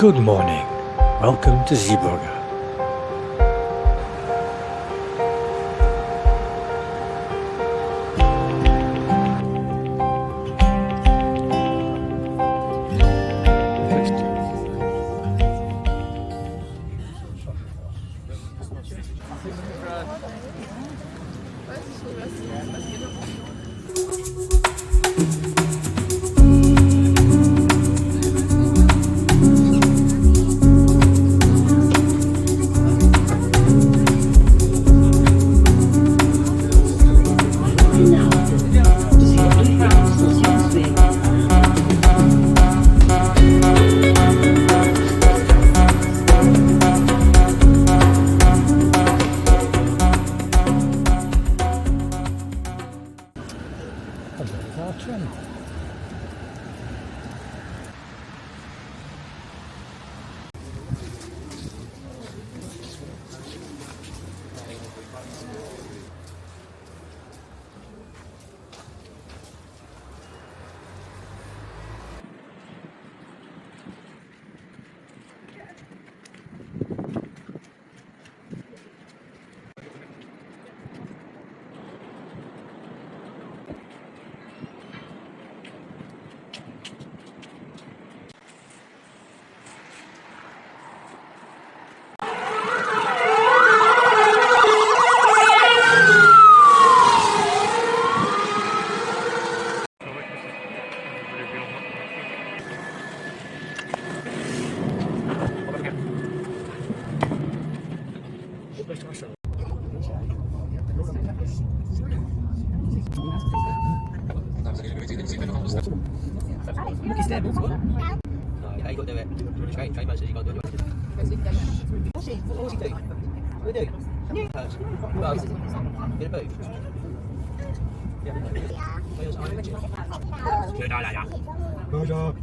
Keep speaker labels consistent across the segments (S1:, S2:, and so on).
S1: Good morning. Welcome to Zeebrugge. Tram.
S2: Moet je stemmen, hoor? Ja, ik ga er geen mensen die gaan doen. Hoe doe je? Hoe oud is het? Ben je beuk? Ja. Kan je ons aanleggen? Ja.
S3: Bonjour.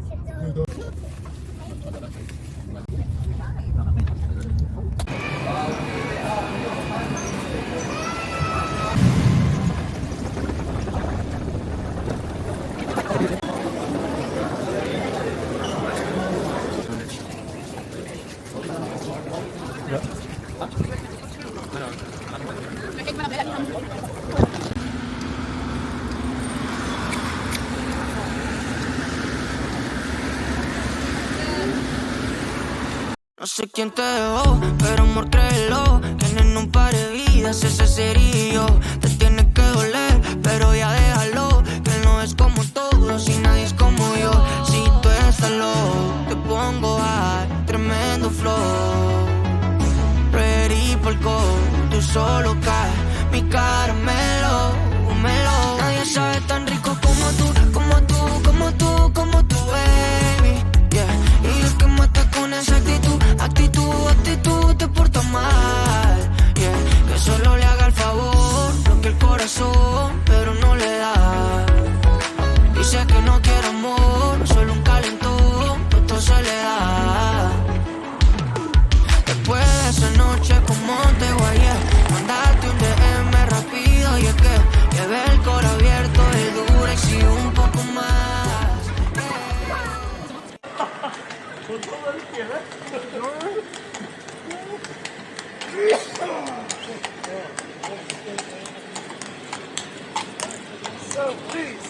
S4: No sé quién te dejó, pero amor créelo, tienen un par de vidas, ese sería yo. Te tiene que doler, pero ya déjalo, que él no es como todos y nadie es como yo. Si tú estás loco, te pongo high, tremendo flow. Ready por go, tú solo caes, mi caramelo, melo. Nadie sabe tan rico como tú, baby, yeah. Y el que mata con esa actitud, te porta mal, yeah. Que solo le haga el favor, lo que el corazón, pero no le da. Dice que no quiere amor, solo un calentón, todo se le da. Después de esa noche como te guayé, mandarte un DM rápido y es que llevé el coro abierto, el dura y sí un poco más,
S3: So please.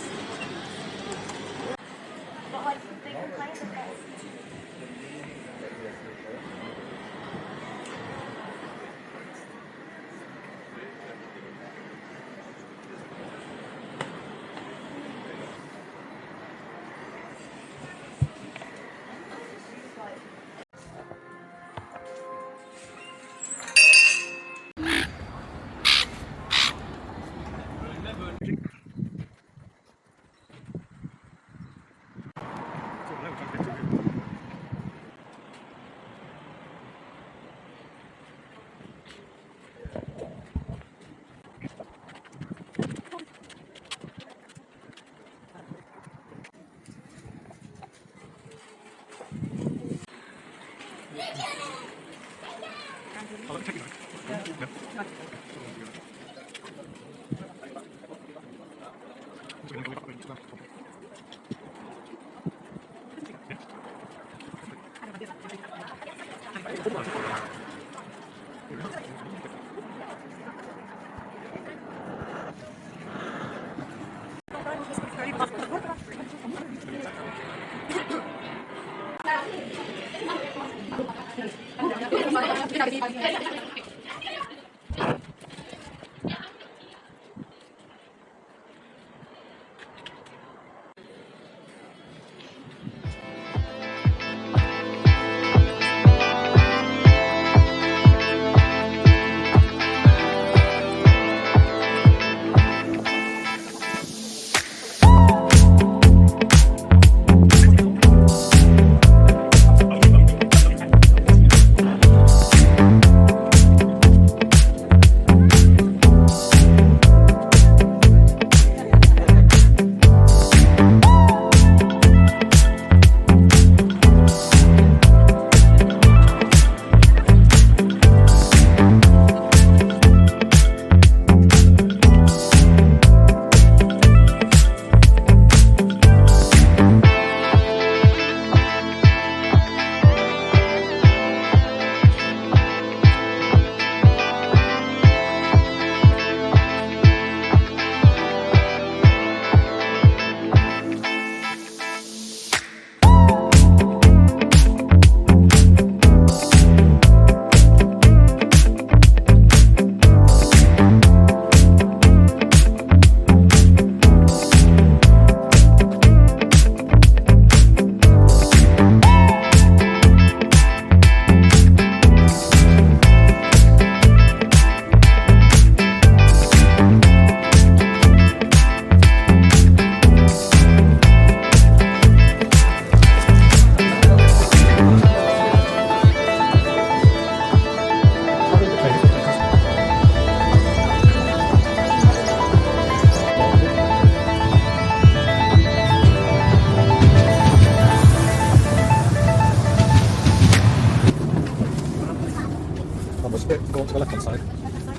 S3: Go on to the left hand side,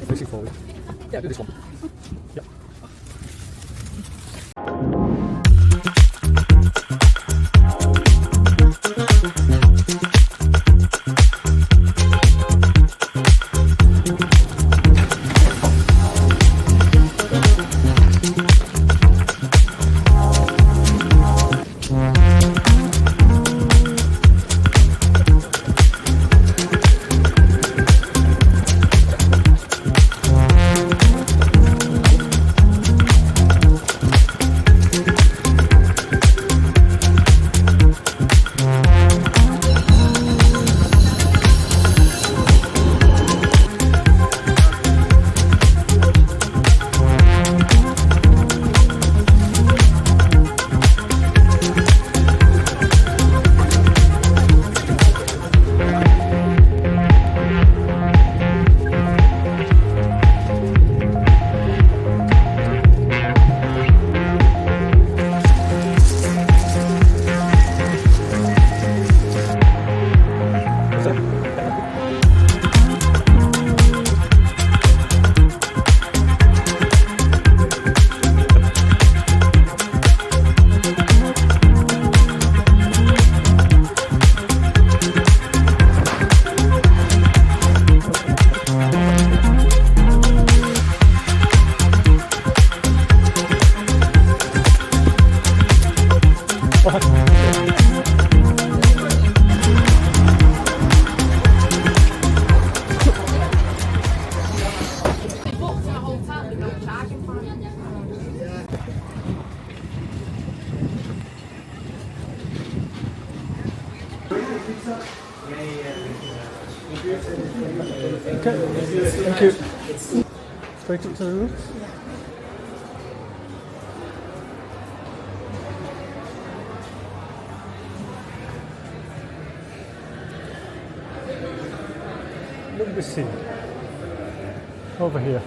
S3: facing forward. Yeah, do this one. Yep. Okay, thank you. Straight to the roof. Look at the sea. Over here.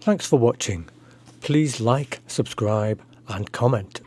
S1: Thanks for watching. Please like, subscribe and comment.